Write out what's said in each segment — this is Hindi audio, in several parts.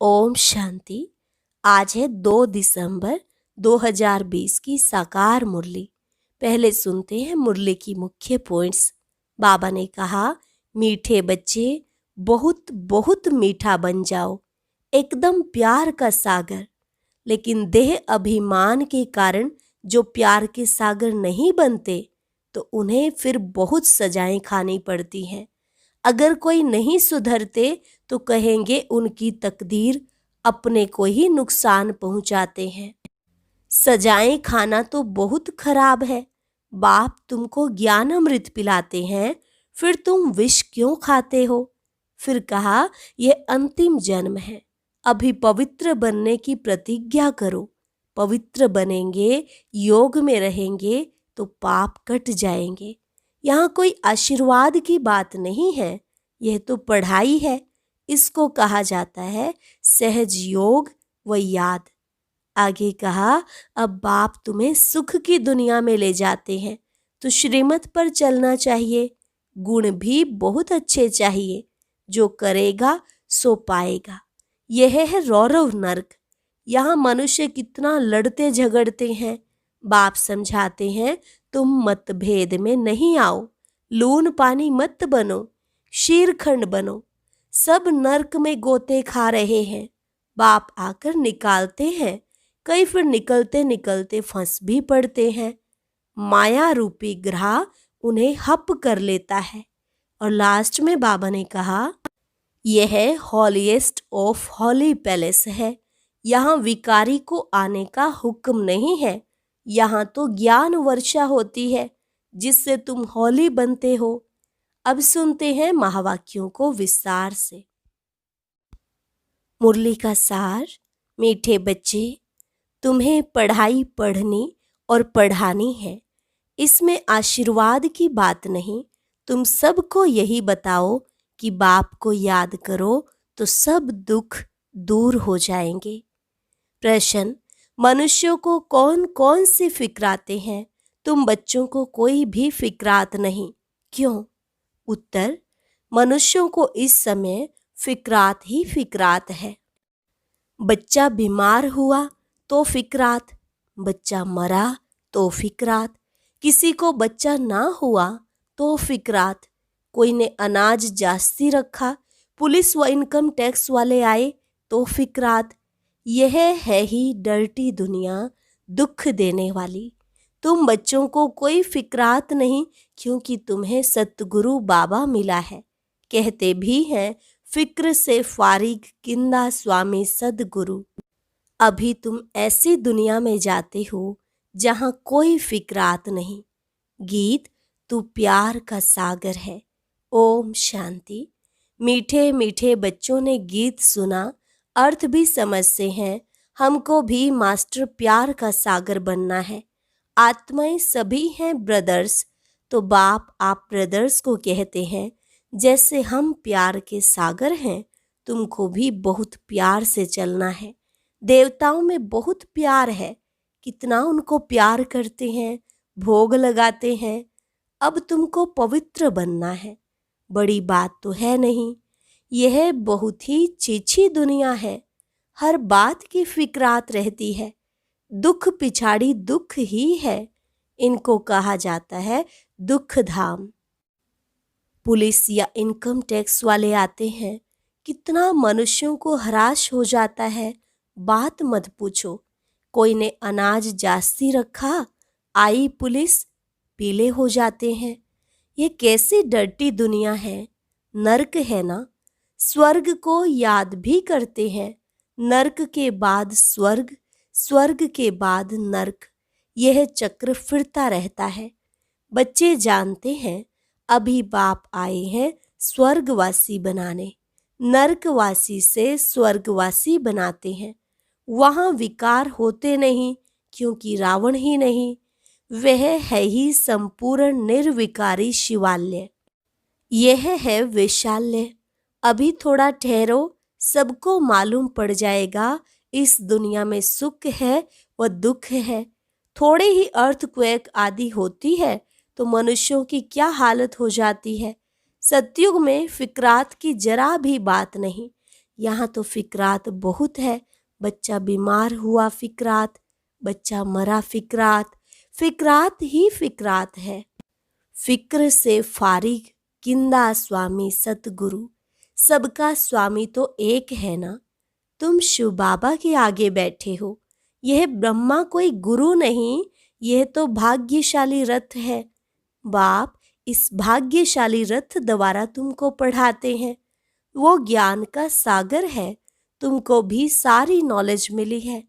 ओम शांति। आज है 2 दिसंबर 2020 की साकार मुरली। पहले सुनते हैं मुरली की मुख्य पॉइंट्स। बाबा ने कहा, मीठे बच्चे बहुत बहुत मीठा बन जाओ, एकदम प्यार का सागर। लेकिन देह अभिमान के कारण जो प्यार के सागर नहीं बनते तो उन्हें फिर बहुत सजाएं खानी पड़ती हैं। अगर कोई नहीं सुधरते तो कहेंगे उनकी तकदीर अपने को ही नुकसान पहुंचाते हैं। सजाएं खाना तो बहुत खराब है। बाप तुमको ज्ञान अमृत पिलाते हैं, फिर तुम विष क्यों खाते हो? फिर कहा, यह अंतिम जन्म है, अभी पवित्र बनने की प्रतिज्ञा करो। पवित्र बनेंगे, योग में रहेंगे तो पाप कट जाएंगे। यहाँ कोई आशीर्वाद की बात नहीं है, यह तो पढ़ाई है। इसको कहा जाता है सहज योग व याद। आगे कहा, अब बाप तुम्हें सुख की दुनिया में ले जाते हैं तो श्रीमत पर चलना चाहिए। गुण भी बहुत अच्छे चाहिए, जो करेगा सो पाएगा। यह है रौरव नर्क। यहाँ मनुष्य कितना लड़ते झगड़ते हैं। बाप समझाते हैं, तुम मतभेद में नहीं आओ, लून पानी मत बनो, शीरखंड बनो। सब नर्क में गोते खा रहे हैं, बाप आकर निकालते हैं। कई फिर निकलते निकलते फंस भी पड़ते हैं। माया रूपी ग्रह उन्हें हप कर लेता है। और लास्ट में बाबा ने कहा, यह हॉलीएस्ट ऑफ हॉली पैलेस है। यहाँ विकारी को आने का हुक्म नहीं है, यहाँ तो ज्ञान वर्षा होती है जिससे तुम हॉली बनते हो। अब सुनते हैं महावाक्यों को विस्तार से। मुरली का सार। मीठे बच्चे, तुम्हें पढ़ाई पढ़नी और पढ़ानी है। इसमें आशीर्वाद की बात नहीं। तुम सबको यही बताओ कि बाप को याद करो तो सब दुख दूर हो जाएंगे। प्रश्न, मनुष्यों को कौन कौन सी फिक्राते हैं? तुम बच्चों को कोई भी फिक्रात नहीं। क्यों? उत्तर, मनुष्यों को इस समय फिक्रात ही फिक्रात है। बच्चा बीमार हुआ तो फिक्रात, बच्चा मरा तो फिक्रात, किसी को बच्चा ना हुआ तो फिक्रात, कोई ने अनाज जास्ती रखा, पुलिस व इनकम टैक्स वाले आए तो फिक्रात। यह है ही डर्टी दुनिया, दुख देने वाली। तुम बच्चों को कोई फिक्रात नहीं, क्योंकि तुम्हें सतगुरु बाबा मिला है। कहते भी हैं, फिक्र से फारिग किंदा स्वामी सदगुरु। अभी तुम ऐसी दुनिया में जाते हो जहाँ कोई फिक्रात नहीं। गीत, तू प्यार का सागर है। ओम शांति। मीठे मीठे बच्चों ने गीत सुना, अर्थ भी समझते हैं। हमको भी मास्टर प्यार का सागर बनना है। आत्माएं सभी हैं ब्रदर्स, तो बाप आप ब्रदर्स को कहते हैं, जैसे हम प्यार के सागर हैं, तुमको भी बहुत प्यार से चलना है। देवताओं में बहुत प्यार है, कितना उनको प्यार करते हैं, भोग लगाते हैं। अब तुमको पवित्र बनना है, बड़ी बात तो है नहीं। यह बहुत ही चीची दुनिया है, हर बात की फिक्रात रहती है। दुख पिछाड़ी दुख ही है, इनको कहा जाता है दुख धाम। पुलिस या इनकम टैक्स वाले आते हैं, कितना मनुष्यों को हराश हो जाता है, बात मत पूछो। कोई ने अनाज जास्ती रखा, आई पुलिस, पीले हो जाते हैं। ये कैसी डर्टी दुनिया है, नर्क है ना। स्वर्ग को याद भी करते हैं, नर्क के बाद स्वर्ग, स्वर्ग के बाद नर्क। यह चक्र फिरता रहता है। बच्चे जानते हैं, अभी बाप आए हैं स्वर्गवासी बनाने, नर्कवासी से स्वर्गवासी बनाते हैं। वहाँ विकार होते नहीं, क्योंकि रावण ही नहीं, वह है ही संपूर्ण निर्विकारी शिवालय। यह है वैशाल्य। अभी थोड़ा ठहरो, सबको मालूम पड़ जाएगा इस दुनिया में सुख है व दुख है। थोड़े ही अर्थक्वेक आदि होती है तो मनुष्यों की क्या हालत हो जाती है। सतयुग में फिक्रात की जरा भी बात नहीं। यहाँ तो फिक्रात बहुत है। बच्चा बीमार हुआ फिक्रात, बच्चा मरा फिक्रात, फिक्रात ही फिक्रात है। फिक्र से फारिग किंदा स्वामी सतगुरु, सबका स्वामी तो एक है ना। तुम शिव बाबा के आगे बैठे हो, यह ब्रह्मा कोई गुरु नहीं, यह तो भाग्यशाली रथ है। बाप इस भाग्यशाली रथ द्वारा तुमको पढ़ाते हैं। वो ज्ञान का सागर है, तुमको भी सारी नॉलेज मिली है।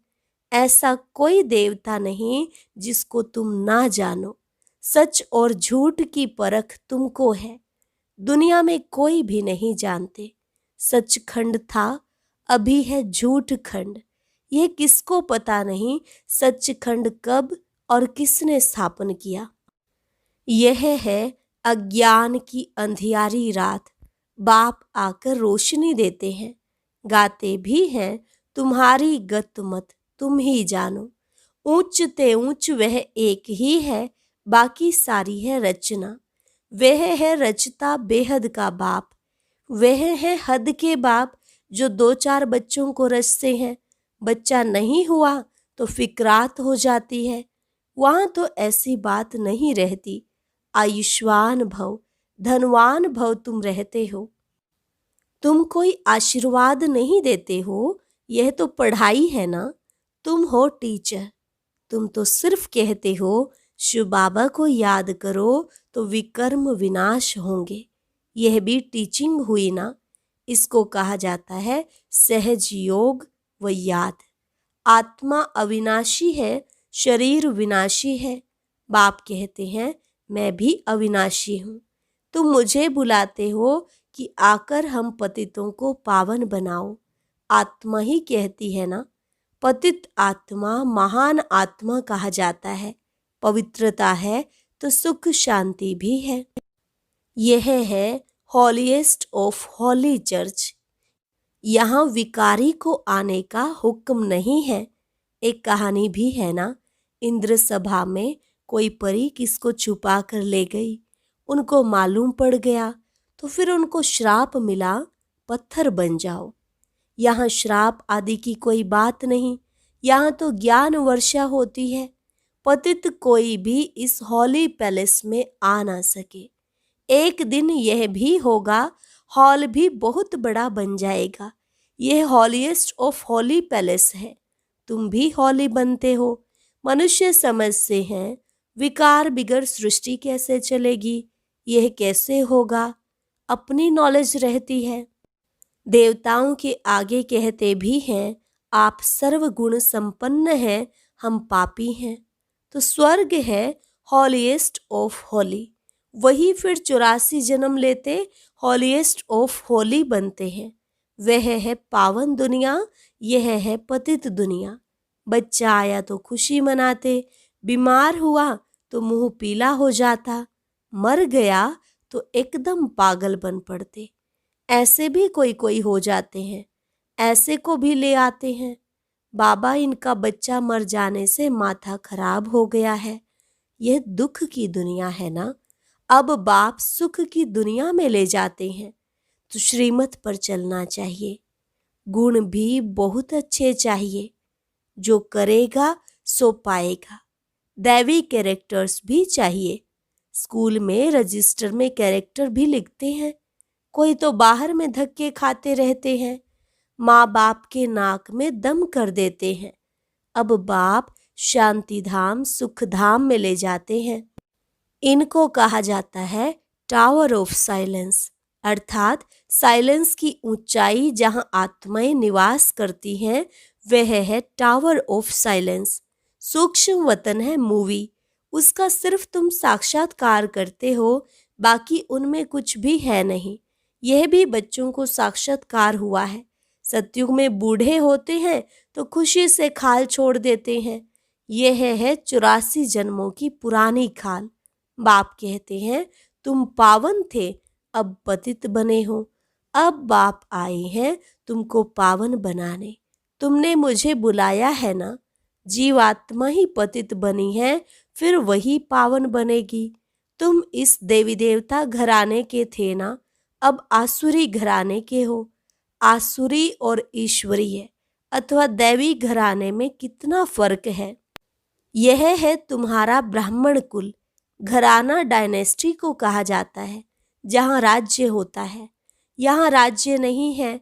ऐसा कोई देवता नहीं जिसको तुम ना जानो। सच और झूठ की परख तुमको है, दुनिया में कोई भी नहीं जानते। सचखंड था, अभी है झूठ खंड। यह किसको पता नहीं सचखंड कब और किसने स्थापन किया। यह है अज्ञान की अंधियारी रात, बाप आकर रोशनी देते हैं। गाते भी हैं तुम्हारी गत मत तुम ही जानो। ऊंच ते ऊंच वह एक ही है, बाकी सारी है रचना। वह है रचता बेहद का बाप, वह है हद के बाप जो 2-4 बच्चों को रचते हैं। बच्चा नहीं हुआ तो फिक्रात हो जाती है। वहां तो ऐसी बात नहीं रहती। आयुष्मान भव, धनवान भव तुम रहते हो। तुम कोई आशीर्वाद नहीं देते हो, यह तो पढ़ाई है ना। तुम हो टीचर, तुम तो सिर्फ कहते हो शिव बाबा को याद करो तो विकर्म विनाश होंगे। यह भी टीचिंग हुई ना। इसको कहा जाता है सहज योग व याद। आत्मा अविनाशी है, शरीर विनाशी है। बाप कहते हैं मैं भी अविनाशी हूँ। तुम मुझे बुलाते हो कि आकर हम पतितों को पावन बनाओ। आत्मा ही कहती है ना। पतित आत्मा महान आत्मा कहा जाता है। पवित्रता है तो सुख शांति भी है। यह है हॉलीएस्ट ऑफ हॉली चर्च। यहाँ विकारी को आने का हुक्म नहीं है। एक कहानी भी है ना, इंद्र सभा में कोई परी किसको छुपा कर ले गई। उनको मालूम पड़ गया तो फिर उनको श्राप मिला, पत्थर बन जाओ। यहाँ श्राप आदि की कोई बात नहीं, यहाँ तो ज्ञान वर्षा होती है। पतित कोई भी इस हॉली पैलेस में आ ना सके। एक दिन यह भी होगा, हॉल भी बहुत बड़ा बन जाएगा। यह हॉलीएस्ट ऑफ हॉली पैलेस है। तुम भी हॉली बनते हो। मनुष्य समझते हैं विकार बिगर सृष्टि कैसे चलेगी, यह कैसे होगा। अपनी नॉलेज रहती है। देवताओं के आगे कहते भी हैं आप सर्वगुण संपन्न हैं, हम पापी हैं। तो स्वर्ग है हॉलीएस्ट ऑफ हॉली। वही फिर 84 जन्म लेते हॉलीएस्ट ऑफ हॉली बनते हैं। वह है पावन दुनिया, यह है पतित दुनिया। बच्चा आया तो खुशी मनाते, बीमार हुआ तो मुंह पीला हो जाता, मर गया तो एकदम पागल बन पड़ते। ऐसे भी कोई कोई हो जाते हैं, ऐसे को भी ले आते हैं। बाबा इनका बच्चा मर जाने से माथा खराब हो गया है। यह दुख की दुनिया है ना। अब बाप सुख की दुनिया में ले जाते हैं तो श्रीमत पर चलना चाहिए। गुण भी बहुत अच्छे चाहिए, जो करेगा सो पाएगा। दैवी कैरेक्टर्स भी चाहिए। स्कूल में रजिस्टर में कैरेक्टर भी लिखते हैं, कोई तो बाहर में धक्के खाते रहते हैं, माँ बाप के नाक में दम कर देते हैं। अब बाप शांति धाम सुख धाम में ले जाते हैं। इनको कहा जाता है टावर ऑफ साइलेंस, अर्थात साइलेंस की ऊंचाई जहां आत्माएं निवास करती हैं, वह है टावर ऑफ साइलेंस। सूक्ष्म वतन है मूवी, उसका सिर्फ तुम साक्षात्कार करते हो, बाकी उनमें कुछ भी है नहीं। यह भी बच्चों को साक्षात्कार हुआ है। सतयुग में बूढ़े होते हैं तो खुशी से खाल छोड़ देते हैं। यह है 84 जन्मों की पुरानी खाल। बाप कहते हैं तुम पावन थे, अब पतित बने हो। अब बाप आए हैं तुमको पावन बनाने। तुमने मुझे बुलाया है ना। जीवात्मा ही पतित बनी है, फिर वही पावन बनेगी। तुम इस देवी देवता घराने के थे ना, अब आसुरी घराने के हो। आसुरी और ईश्वरीय अथवा दैवी घराने में कितना फर्क है। यह है तुम्हारा ब्राह्मण कुल। घराना डायनेस्टी को कहा जाता है, जहाँ राज्य होता है। यहाँ राज्य नहीं है।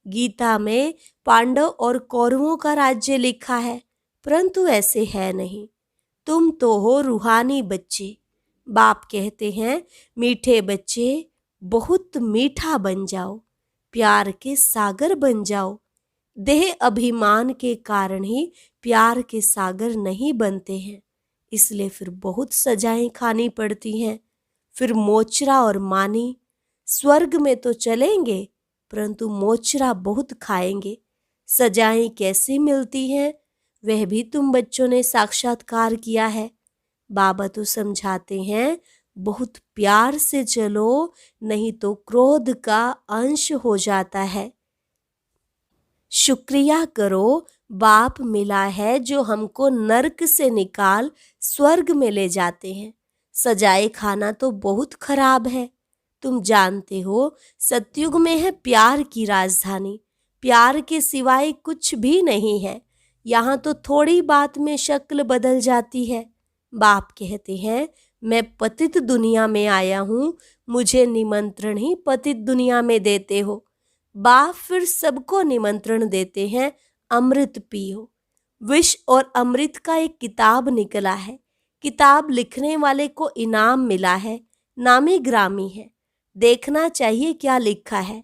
गीता में पांडव और कौरवों का राज्य लिखा है, परंतु ऐसे है नहीं। तुम तो हो रूहानी बच्चे। बाप कहते हैं, मीठे बच्चे बहुत मीठा बन जाओ, प्यार के सागर बन जाओ। देह अभिमान के कारण ही प्यार के सागर नहीं बनते हैं, इसलिए फिर बहुत सजाएं खानी पड़ती हैं। फिर मोचरा और मानी। स्वर्ग में तो चलेंगे, परंतु मोचरा बहुत खाएंगे। सजाएं कैसे मिलती हैं, वह भी तुम बच्चों ने साक्षात्कार किया है। बाबा तो समझाते हैं, बहुत प्यार से चलो, नहीं तो क्रोध का अंश हो जाता है। शुक्रिया करो, बाप मिला है जो हमको नरक से निकाल स्वर्ग में ले जाते हैं। सजाए खाना तो बहुत खराब है। तुम जानते हो, सतयुग में है प्यार की राजधानी। प्यार के सिवाय कुछ भी नहीं है। यहाँ तो थोड़ी बात में शक्ल बदल जाती है। बाप कहते हैं, मैं पतित दुनिया में आया हूँ, मुझे निमंत्रण ही पतित दुनिया में देते हो। बाप फिर सबको निमंत्रण देते हैं, अमृत पियो। विष और अमृत का एक किताब निकला है। किताब लिखने वाले को इनाम मिला है, नामी ग्रामी है। देखना चाहिए क्या लिखा है।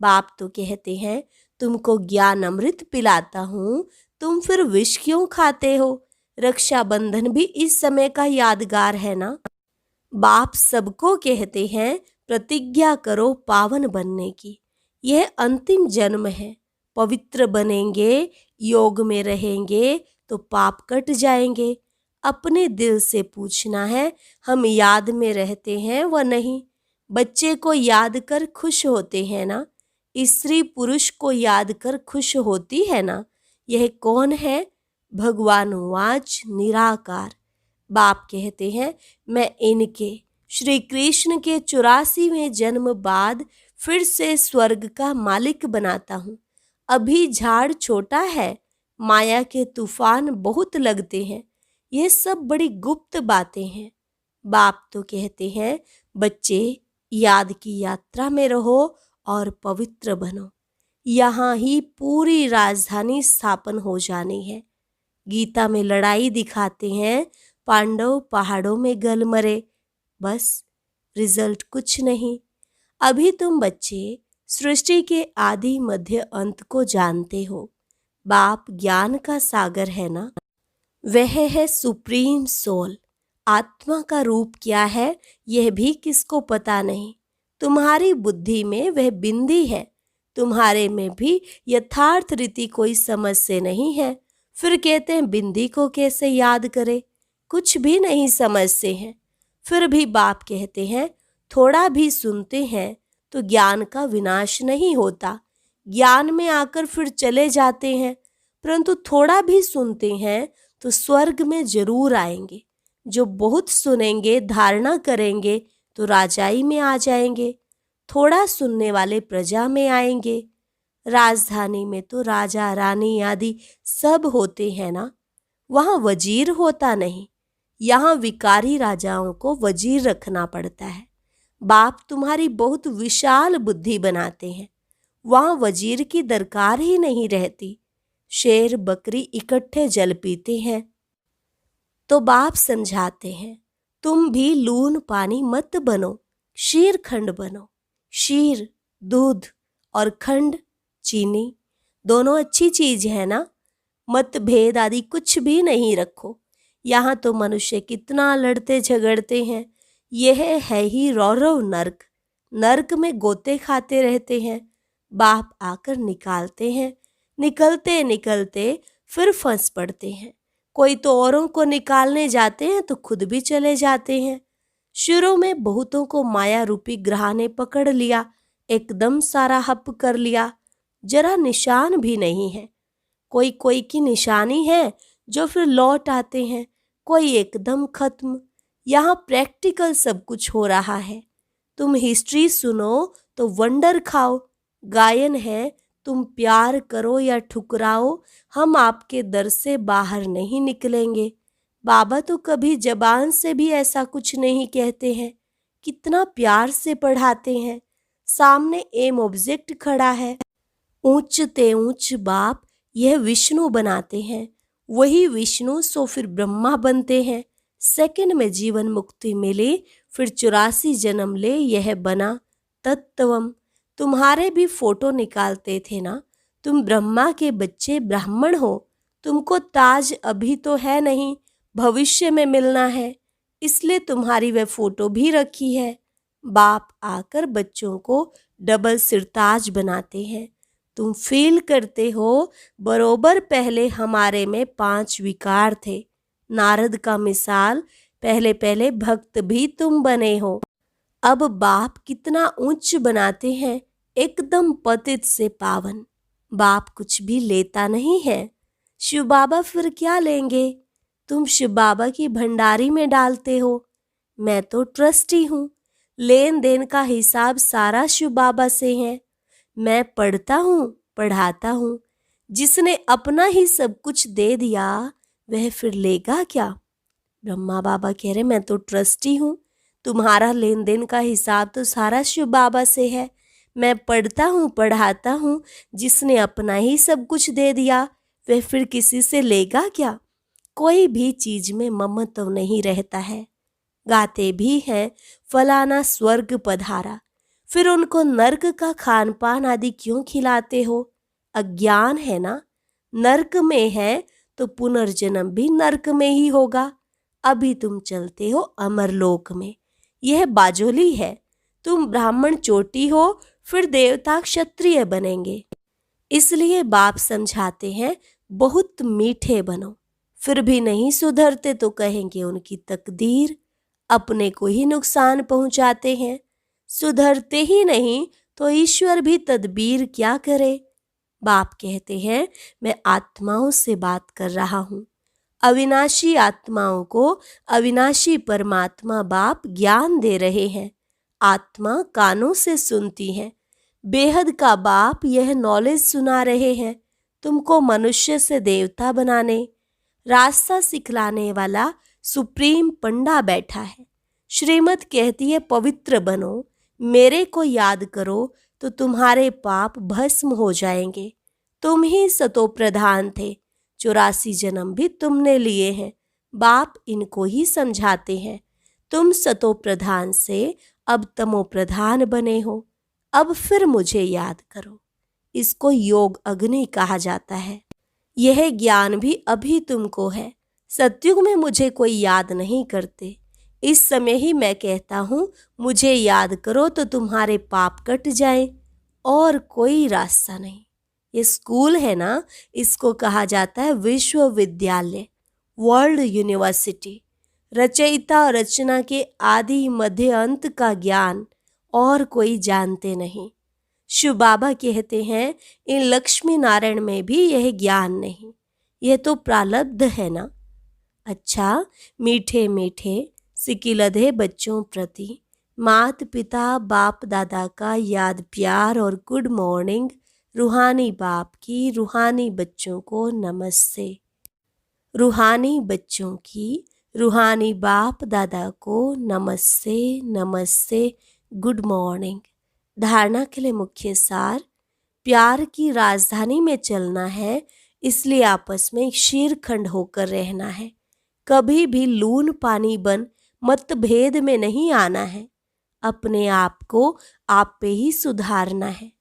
बाप तो कहते हैं, तुमको ज्ञान अमृत पिलाता हूँ, तुम फिर विष क्यों खाते हो। रक्षाबंधन भी इस समय का यादगार है ना। बाप सबको कहते हैं, प्रतिज्ञा करो पावन बनने की। यह अंतिम जन्म है। पवित्र बनेंगे, योग में रहेंगे तो पाप कट जाएंगे। अपने दिल से पूछना है, हम याद में रहते हैं व नहीं। बच्चे को याद कर खुश होते हैं ना। स्त्री पुरुष को याद कर खुश होती है ना। यह कौन है? भगवान वाच निराकार। बाप कहते हैं, मैं इनके श्री कृष्ण के 84वें जन्म बाद फिर से स्वर्ग का मालिक बनाता हूँ। अभी झाड़ छोटा है, माया के तूफान बहुत लगते हैं। ये सब बड़ी गुप्त बातें हैं। बाप तो कहते हैं, बच्चे याद की यात्रा में रहो और पवित्र बनो। यहाँ ही पूरी राजधानी स्थापन हो जानी है। गीता में लड़ाई दिखाते हैं, पांडव पहाड़ों में गल मरे, बस रिजल्ट कुछ नहीं। अभी तुम बच्चे सृष्टि के आदि मध्य अंत को जानते हो। बाप ज्ञान का सागर है ना। वह है सुप्रीम सोल। आत्मा का रूप क्या है, यह भी किसको पता नहीं। तुम्हारी बुद्धि में वह बिंदी है, तुम्हारे में भी यथार्थ रीति कोई समझ से नहीं है। फिर कहते हैं, बिंदी को कैसे याद करे, कुछ भी नहीं समझते हैं। फिर भी बाप कहते हैं, थोड़ा भी सुनते हैं तो ज्ञान का विनाश नहीं होता। ज्ञान में आकर फिर चले जाते हैं, परंतु थोड़ा भी सुनते हैं तो स्वर्ग में जरूर आएंगे। जो बहुत सुनेंगे, धारणा करेंगे तो राजाई में आ जाएंगे। थोड़ा सुनने वाले प्रजा में आएंगे। राजधानी में तो राजा रानी आदि सब होते हैं ना। वहाँ वजीर होता नहीं। यहाँ विकारी राजाओं को वजीर रखना पड़ता है। बाप तुम्हारी बहुत विशाल बुद्धि बनाते हैं। वहाँ वजीर की दरकार ही नहीं रहती। शेर बकरी इकट्ठे जल पीते हैं। तो बाप समझाते हैं, तुम भी लून पानी मत बनो, शीर खंड बनो। शीर दूध और खंड चीनी, दोनों अच्छी चीज है ना। मतभेद आदि कुछ भी नहीं रखो। यहाँ तो मनुष्य कितना लड़ते झगड़ते हैं। यह है ही रौरव नर्क। नर्क में गोते खाते रहते हैं। बाप आकर निकालते हैं। निकलते निकलते फिर फंस पड़ते हैं। कोई तो औरों को निकालने जाते हैं तो खुद भी चले जाते हैं। शुरू में बहुतों को माया रूपी ग्रह ने पकड़ लिया, एकदम सारा हप कर लिया, जरा निशान भी नहीं है। कोई कोई की निशानी है जो फिर लौट आते हैं, कोई एकदम खत्म। यहाँ प्रैक्टिकल सब कुछ हो रहा है। तुम हिस्ट्री सुनो तो वंडर खाओ। गायन है तुम प्यार करो या ठुकराओ, हम आपके दर से बाहर नहीं निकलेंगे। बाबा तो कभी जबान से भी ऐसा कुछ नहीं कहते हैं। कितना प्यार से पढ़ाते हैं। सामने एम ऑब्जेक्ट खड़ा है। ऊंच ते ऊंच बाप यह विष्णु बनाते हैं। वही विष्णु सो फिर ब्रह्मा बनते हैं। सेकंड में जीवन मुक्ति मिली, फिर 84 जन्म ले यह बना तत्वम। तुम्हारे भी फोटो निकालते थे ना। तुम ब्रह्मा के बच्चे ब्राह्मण हो। तुमको ताज अभी तो है नहीं, भविष्य में मिलना है, इसलिए तुम्हारी वह फोटो भी रखी है। बाप आकर बच्चों को डबल सिरताज बनाते हैं। तुम फील करते हो बरोबर पहले हमारे में 5 विकार थे। नारद का मिसाल, पहले पहले भक्त भी तुम बने हो। अब बाप कितना उच्च बनाते हैं, एकदम पतित से पावन। बाप कुछ भी लेता नहीं है। शिव बाबा फिर क्या लेंगे? तुम शिव बाबा की भंडारी में डालते हो। मैं तो ट्रस्टी हूँ। लेन देन का हिसाब सारा शिव बाबा से है। मैं पढ़ता हूँ, पढ़ाता हूँ। जिसने अपना ही सब कुछ दे दिया वह फिर लेगा क्या? ब्रह्मा बाबा कह रहे मैं तो ट्रस्टी हूँ। तुम्हारा लेन देन का हिसाब तो सारा शिव बाबा से है। मैं पढ़ता हूँ, पढ़ाता हूँ। जिसने अपना ही सब कुछ दे दिया वह फिर किसी से लेगा क्या? कोई भी चीज में ममत्व नहीं रहता है। गाते भी हैं फलाना स्वर्ग पधारा, फिर उनको नर्क का खान पान आदि क्यों खिलाते हो? अज्ञान है ना। नर्क में है तो पुनर्जन्म भी नर्क में ही होगा। अभी तुम चलते हो अमरलोक में। यह बाजोली है। तुम ब्राह्मण चोटी हो, फिर देवता क्षत्रिय बनेंगे। इसलिए बाप समझाते हैं बहुत मीठे बनो। फिर भी नहीं सुधरते तो कहेंगे उनकी तकदीर। अपने को ही नुकसान पहुंचाते हैं। सुधरते ही नहीं तो ईश्वर भी तदबीर क्या करे? बाप कहते हैं मैं आत्माओं से बात कर रहा हूँ। अविनाशी आत्माओं को अविनाशी परमात्मा बाप ज्ञान दे रहे हैं। आत्मा कानों से सुनती है। बेहद का बाप यह नॉलेज सुना रहे हैं। तुमको मनुष्य से देवता बनाने, रास्ता सिखलाने वाला सुप्रीम पंडा बैठा है। श्रीमत कहती है पवित्र बनो, मेरे को याद करो तो तुम्हारे पाप भस्म हो जाएंगे। तुम ही सतो प्रधान थे। 84 जन्म भी तुमने लिए हैं। बाप इनको ही समझाते हैं। तुम सतो प्रधान से अब तमो प्रधान बने हो। अब फिर मुझे याद करो। इसको योग अग्नि कहा जाता है। यह ज्ञान भी अभी तुमको है। सतयुग में मुझे कोई याद नहीं करते। इस समय ही मैं कहता हूँ मुझे याद करो तो तुम्हारे पाप कट जाएं, और कोई रास्ता नहीं। ये स्कूल है ना, इसको कहा जाता है विश्वविद्यालय, वर्ल्ड यूनिवर्सिटी। रचयिता और रचना के आदि मध्य अंत का ज्ञान और कोई जानते नहीं। शिव बाबा कहते हैं इन लक्ष्मी नारायण में भी यह ज्ञान नहीं। यह तो प्रारब्ध है ना। अच्छा, मीठे मीठे सिकिलधे बच्चों प्रति मात पिता बाप दादा का याद प्यार और गुड मॉर्निंग। रूहानी बाप की रूहानी बच्चों को नमस्ते। रूहानी बच्चों की रूहानी बाप दादा को नमस्ते नमस्ते, गुड मॉर्निंग। धारणा के लिए मुख्य सार, प्यार की राजधानी में चलना है, इसलिए आपस में शीरखंड होकर रहना है। कभी भी लून पानी बन मतभेद में नहीं आना है। अपने आप को आप पे ही सुधारना है।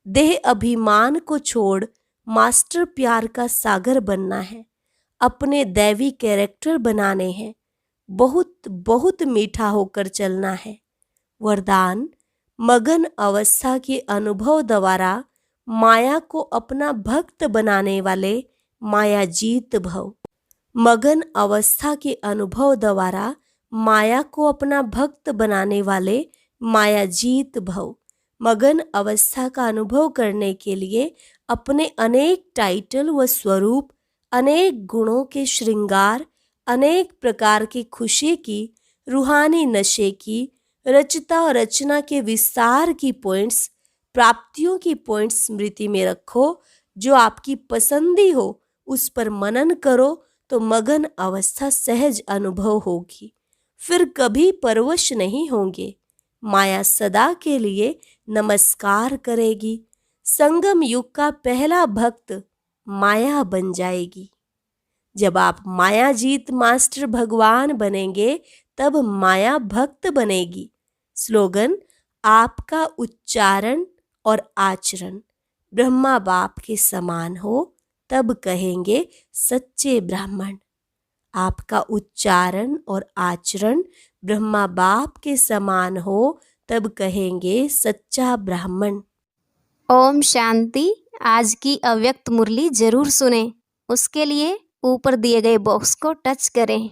देह अभिमान को छोड़ मास्टर प्यार का सागर बनना है। अपने दैवी कैरेक्टर बनाने हैं। बहुत बहुत मीठा होकर चलना है। वरदान, मगन अवस्था के अनुभव द्वारा माया को अपना भक्त बनाने वाले माया जीत भव। मगन अवस्था के अनुभव द्वारा माया को अपना भक्त बनाने वाले माया जीत भव। मगन अवस्था का अनुभव करने के लिए अपने अनेक टाइटल व स्वरूप, अनेक गुणों के श्रृंगार, अनेक प्रकार की खुशी की, रूहानी नशे की, रचता और रचना के विस्तार की पॉइंट्स, प्राप्तियों की पॉइंट स्मृति में रखो। जो आपकी पसंदी हो उस पर मनन करो तो मगन अवस्था सहज अनुभव होगी। फिर कभी परवश नहीं होंगे। माया सदा के लिए नमस्कार करेगी। संगम युग का पहला भक्त माया बन जाएगी। जब आप मायाजीत मास्टर भगवान बनेंगे तब माया भक्त बनेगी। स्लोगन: आपका उच्चारण और आचरण ब्रह्मा बाप के समान हो तब कहेंगे सच्चे ब्राह्मण। आपका उच्चारण और आचरण ब्रह्मा बाप के समान हो तब कहेंगे सच्चा ब्राह्मण। ओम शांति। आज की अव्यक्त मुरली जरूर सुने। उसके लिए ऊपर दिए गए बॉक्स को टच करें।